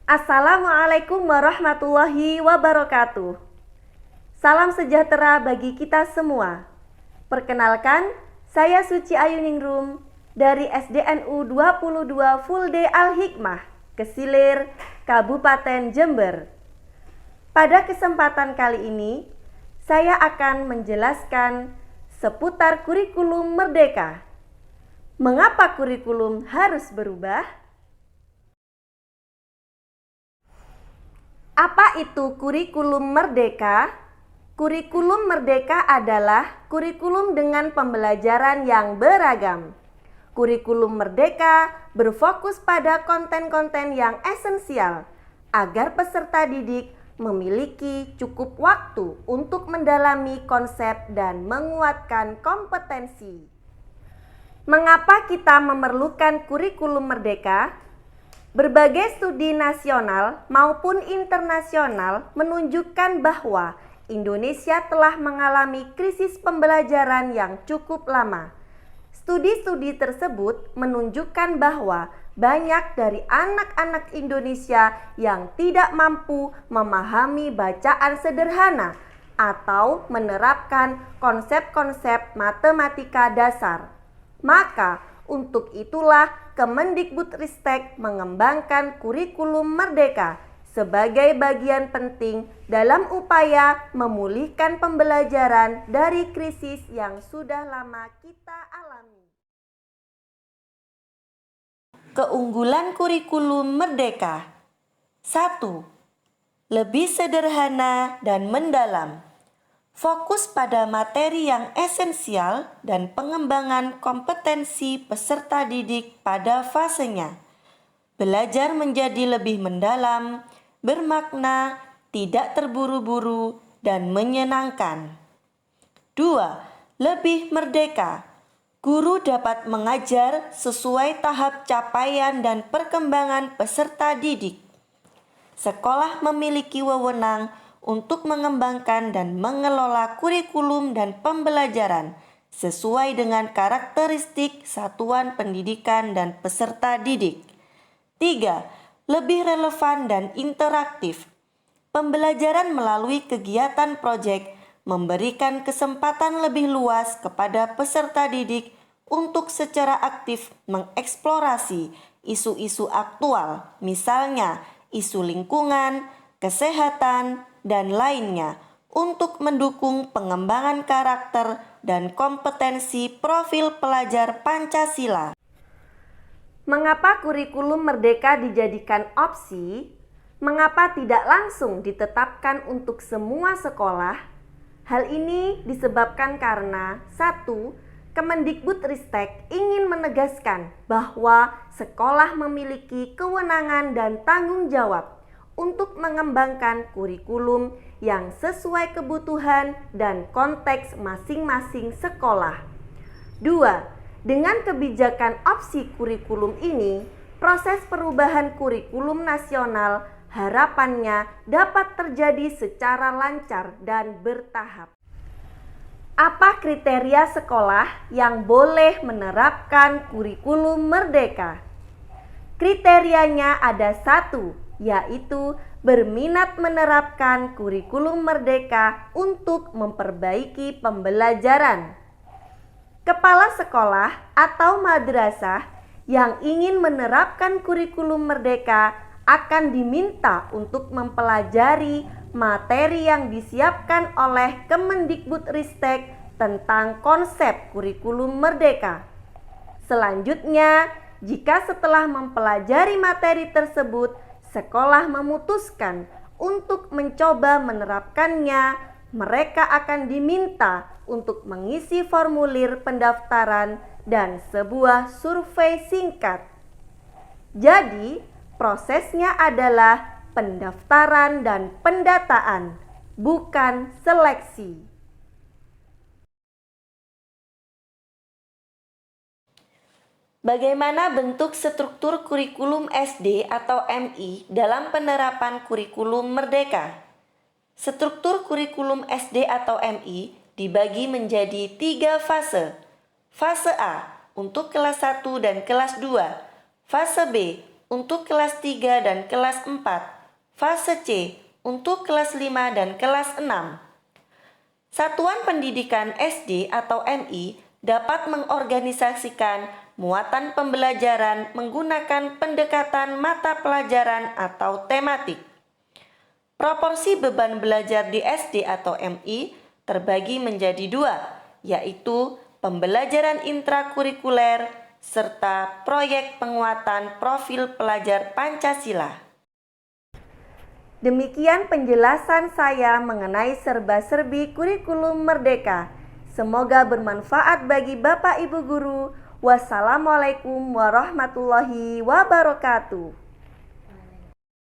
Assalamualaikum warahmatullahi wabarakatuh. Salam sejahtera bagi kita semua. Perkenalkan, saya Suci Ayuningrum dari SDNU 22 Full Day Al-Hikmah, Kesilir, Kabupaten Jember. Pada kesempatan kali ini, saya akan menjelaskan seputar kurikulum merdeka. Mengapa kurikulum harus berubah? Apa itu kurikulum merdeka? Kurikulum merdeka adalah kurikulum dengan pembelajaran yang beragam. Kurikulum merdeka berfokus pada konten-konten yang esensial agar peserta didik memiliki cukup waktu untuk mendalami konsep dan menguatkan kompetensi. Mengapa kita memerlukan kurikulum merdeka? Berbagai studi nasional maupun internasional menunjukkan bahwa Indonesia telah mengalami krisis pembelajaran yang cukup lama. Studi-studi tersebut menunjukkan bahwa banyak dari anak-anak Indonesia yang tidak mampu memahami bacaan sederhana atau menerapkan konsep-konsep matematika dasar. Maka, untuk itulah Kemendikbudristek mengembangkan kurikulum merdeka sebagai bagian penting dalam upaya memulihkan pembelajaran dari krisis yang sudah lama kita alami. Keunggulan kurikulum merdeka. 1. Lebih sederhana dan mendalam. Fokus pada materi yang esensial dan pengembangan kompetensi peserta didik pada fasenya. Belajar menjadi lebih mendalam, bermakna, tidak terburu-buru, dan menyenangkan. 2. Lebih merdeka. Guru dapat mengajar sesuai tahap capaian dan perkembangan peserta didik. Sekolah memiliki wewenang untuk mengembangkan dan mengelola kurikulum dan pembelajaran sesuai dengan karakteristik satuan pendidikan dan peserta didik. 3. Lebih relevan dan interaktif. Pembelajaran melalui kegiatan proyek memberikan kesempatan lebih luas kepada peserta didik untuk secara aktif mengeksplorasi isu-isu aktual, misalnya isu lingkungan, kesehatan, dan lainnya untuk mendukung pengembangan karakter dan kompetensi profil pelajar Pancasila. Mengapa kurikulum merdeka dijadikan opsi? Mengapa tidak langsung ditetapkan untuk semua sekolah? Hal ini disebabkan karena 1. Kemendikbudristek ingin menegaskan bahwa sekolah memiliki kewenangan dan tanggung jawab untuk mengembangkan kurikulum yang sesuai kebutuhan dan konteks masing-masing sekolah. 2. Dengan kebijakan opsi kurikulum ini, proses perubahan kurikulum nasional harapannya dapat terjadi secara lancar dan bertahap. Apa kriteria sekolah yang boleh menerapkan kurikulum merdeka? Kriterianya ada 1, yaitu berminat menerapkan kurikulum merdeka untuk memperbaiki pembelajaran. Kepala sekolah atau madrasah yang ingin menerapkan kurikulum merdeka akan diminta untuk mempelajari materi yang disiapkan oleh Kemendikbudristek tentang konsep kurikulum merdeka. Selanjutnya, jika setelah mempelajari materi tersebut, sekolah memutuskan untuk mencoba menerapkannya, mereka akan diminta untuk mengisi formulir pendaftaran dan sebuah survei singkat. Jadi, prosesnya adalah pendaftaran dan pendataan, bukan seleksi. Bagaimana bentuk struktur kurikulum SD atau MI dalam penerapan kurikulum merdeka? Struktur kurikulum SD atau MI dibagi menjadi 3 fase. Fase A untuk kelas 1 dan kelas 2, fase B untuk kelas 3 dan kelas 4, fase C untuk kelas 5 dan kelas 6. Satuan pendidikan SD atau MI dapat mengorganisasikan muatan pembelajaran menggunakan pendekatan mata pelajaran atau tematik. Proporsi beban belajar di SD atau MI terbagi menjadi dua, yaitu pembelajaran intrakurikuler serta proyek penguatan profil pelajar Pancasila. Demikian penjelasan saya mengenai serba-serbi kurikulum Merdeka. Semoga bermanfaat bagi Bapak Ibu Guru. Wassalamualaikum warahmatullahi wabarakatuh.